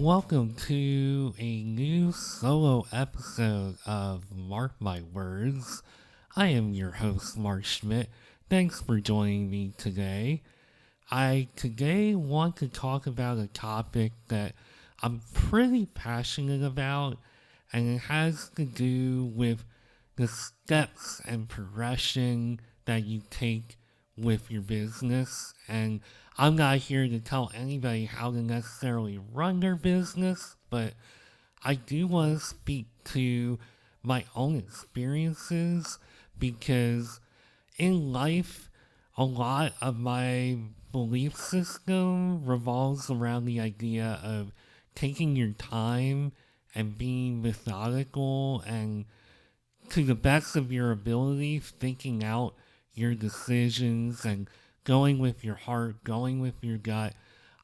welcome to a new solo episode of Mark My Words. I am your host, Mark Schmidt. Thanks for joining me today. I today want to talk about a topic that I'm pretty passionate about, and it has to do with the steps and progression that you take with your business. And I'm not here to tell anybody how to necessarily run their business, but I do want to speak to my own experiences because in life, a lot of my belief system revolves around the idea of taking your time and being methodical and to the best of your ability, thinking out your decisions and going with your heart, going with your gut.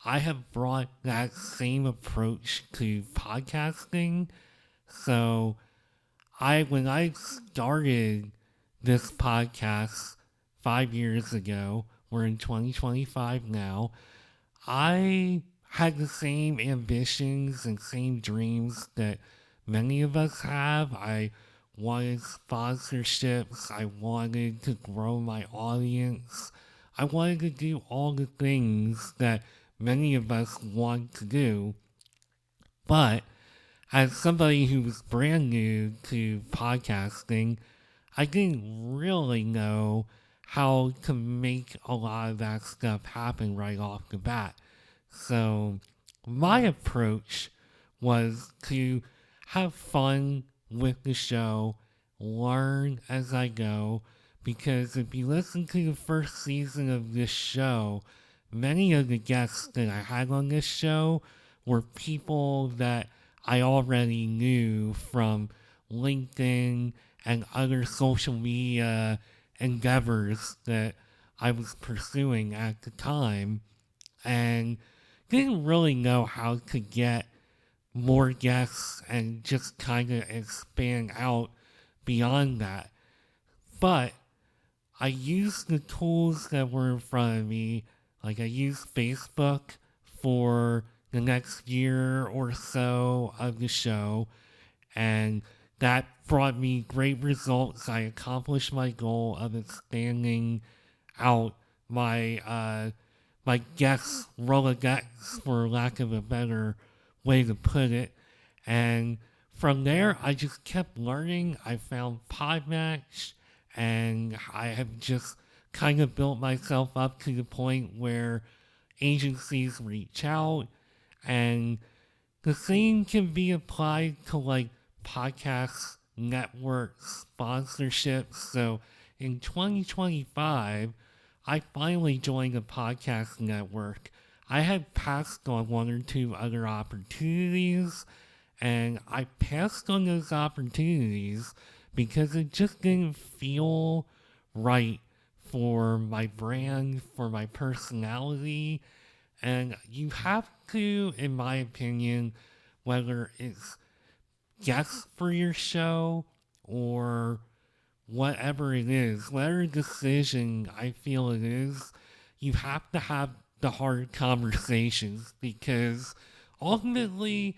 I have brought that same approach to podcasting. So when I started this podcast 5 years ago, we're in 2025 now, I had the same ambitions and same dreams that many of us have. I wanted sponsorships. I wanted to grow my audience. I wanted to do all the things that many of us want to do. But as somebody who was brand new to podcasting, I didn't really know how to make a lot of that stuff happen right off the bat. So my approach was to have fun with the show, learn as I go, because if you listen to the first season of this show, many of the guests that I had on this show were people that I already knew from LinkedIn and other social media endeavors that I was pursuing at the time, and didn't really know how to get more guests and just kind of expand out beyond that. But I used the tools that were in front of me. Like I used Facebook for the next year or so of the show, and that brought me great results. I accomplished my goal of expanding out my guest Rolodex, for lack of a better way to put it. And from there, I just kept learning. I found Podmatch, and I have just kind of built myself up to the point where agencies reach out, and the same can be applied to like podcast networks, sponsorships. So in 2025, I finally joined a podcast network. I had passed on one or two other opportunities, and I passed on those opportunities because it just didn't feel right for my brand, for my personality. And you have to, in my opinion, whether it's guests for your show or whatever it is, whatever decision I feel it is, you have to have the hard conversations because ultimately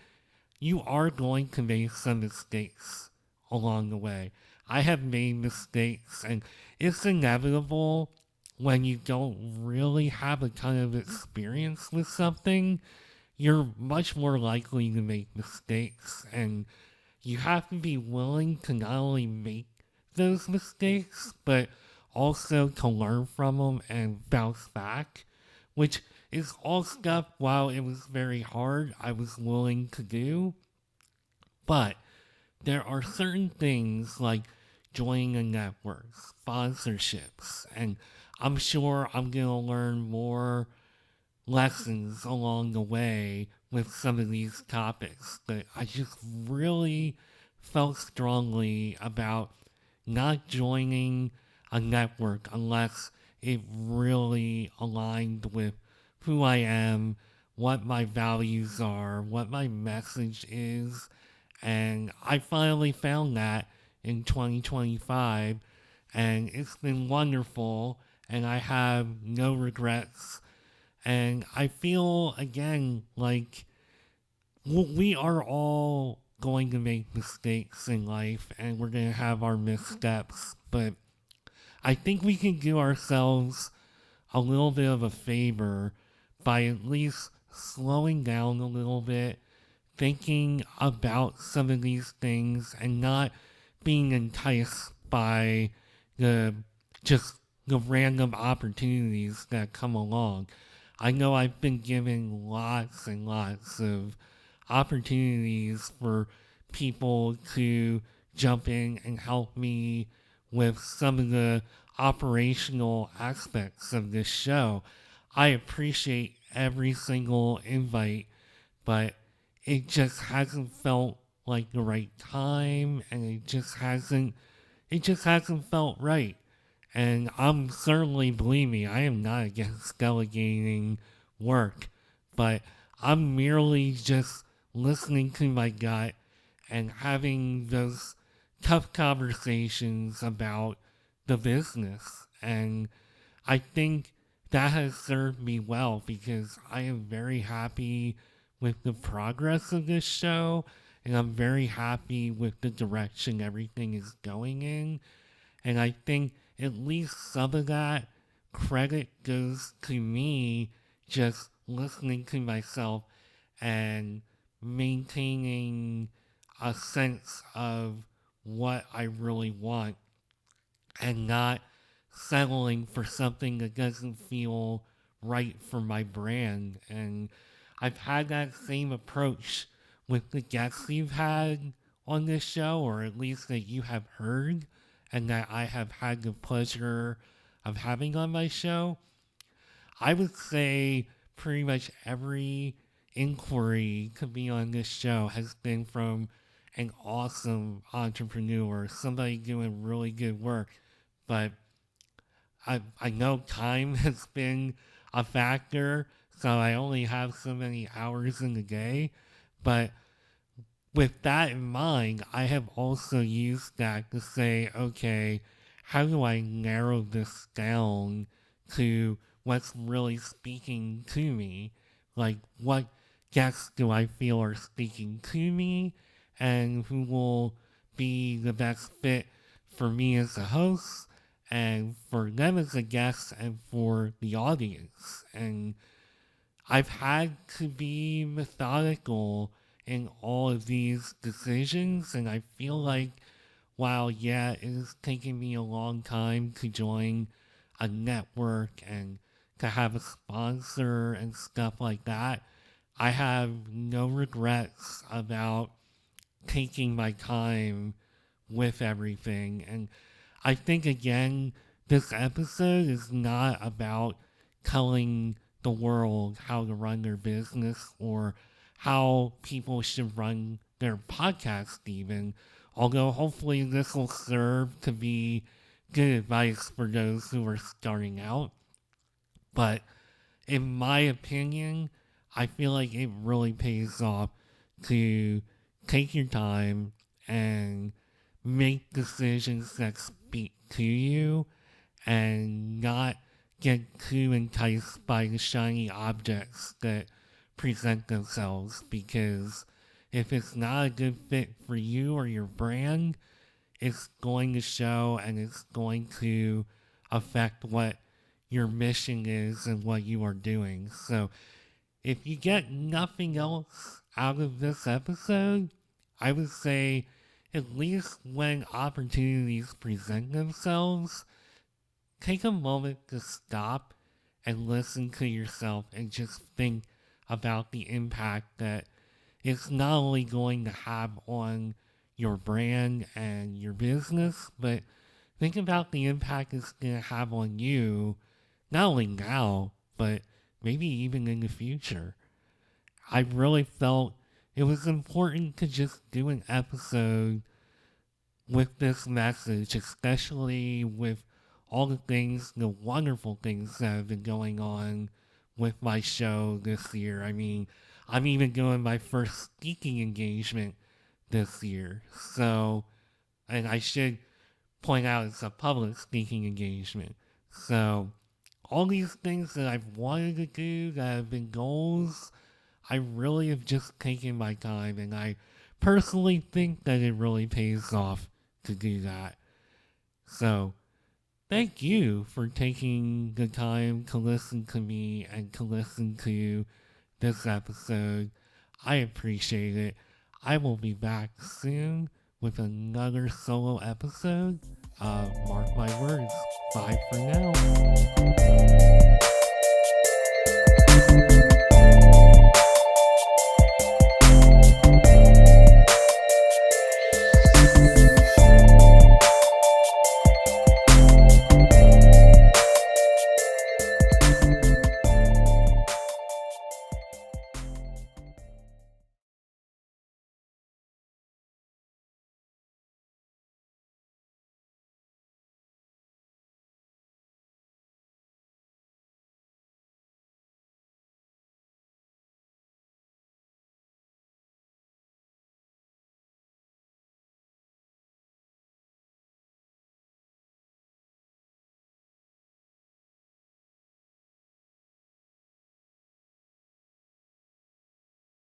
you are going to make some mistakes along the way. I have made mistakes, and it's inevitable when you don't really have a ton of experience with something. You're much more likely to make mistakes, and you have to be willing to not only make those mistakes, but also to learn from them and bounce back, which is all stuff, while it was very hard, I was willing to do. But there are certain things like joining a network, sponsorships, and I'm sure I'm going to learn more lessons along the way with some of these topics. But I just really felt strongly about not joining a network unless it really aligned with who I am, what my values are, what my message is. And I finally found that in 2025, and it's been wonderful, and I have no regrets. And I feel again like we are all going to make mistakes in life and we're going to have our missteps, but I think we can do ourselves a little bit of a favor by at least slowing down a little bit, thinking about some of these things and not being enticed by the just the random opportunities that come along. I know I've been given lots and lots of opportunities for people to jump in and help me with some of the operational aspects of this show. I appreciate every single invite, but it just hasn't felt like the right time and it just hasn't felt right. And I'm certainly, believe me, I am not against delegating work, but I'm merely just listening to my gut and having those tough conversations about the business. And I think that has served me well because I am very happy with the progress of this show and I'm very happy with the direction everything is going in. And I think at least some of that credit goes to me just listening to myself and maintaining a sense of what I really want and not settling for something that doesn't feel right for my brand. And I've had that same approach with the guests you've had on this show, or at least that you have heard and that I have had the pleasure of having on my show. I would say pretty much every inquiry to be on this show has been from an awesome entrepreneur, somebody doing really good work. But I know time has been a factor, so I only have so many hours in the day. But with that in mind, I have also used that to say, okay, how do I narrow this down to what's really speaking to me? Like, what guests do I feel are speaking to me, and who will be the best fit for me as a host, and for them as a guest, and for the audience? And I've had to be methodical in all of these decisions, and I feel like while, yeah, it is taking me a long time to join a network and to have a sponsor and stuff like that, I have no regrets about taking my time with everything. And I think, again, this episode is not about telling the world how to run their business or how people should run their podcast, even. Although, hopefully, this will serve to be good advice for those who are starting out. But in my opinion, I feel like it really pays off to take your time and make decisions that speak to you and not get too enticed by the shiny objects that present themselves, because if it's not a good fit for you or your brand, it's going to show and it's going to affect what your mission is and what you are doing. So if you get nothing else out of this episode, I would say at least when opportunities present themselves, take a moment to stop and listen to yourself and just think about the impact that it's not only going to have on your brand and your business, but think about the impact it's going to have on you, not only now, but maybe even in the future. I really felt it was important to just do an episode with this message, especially with all the things, the wonderful things that have been going on with my show this year. I mean, I'm even doing my first speaking engagement this year. So, and I should point out it's a public speaking engagement. So, all these things that I've wanted to do that have been goals, I really have just taken my time, and I personally think that it really pays off to do that. So, thank you for taking the time to listen to me and to listen to this episode. I appreciate it. I will be back soon with another solo episode. Mark my words. Bye for now.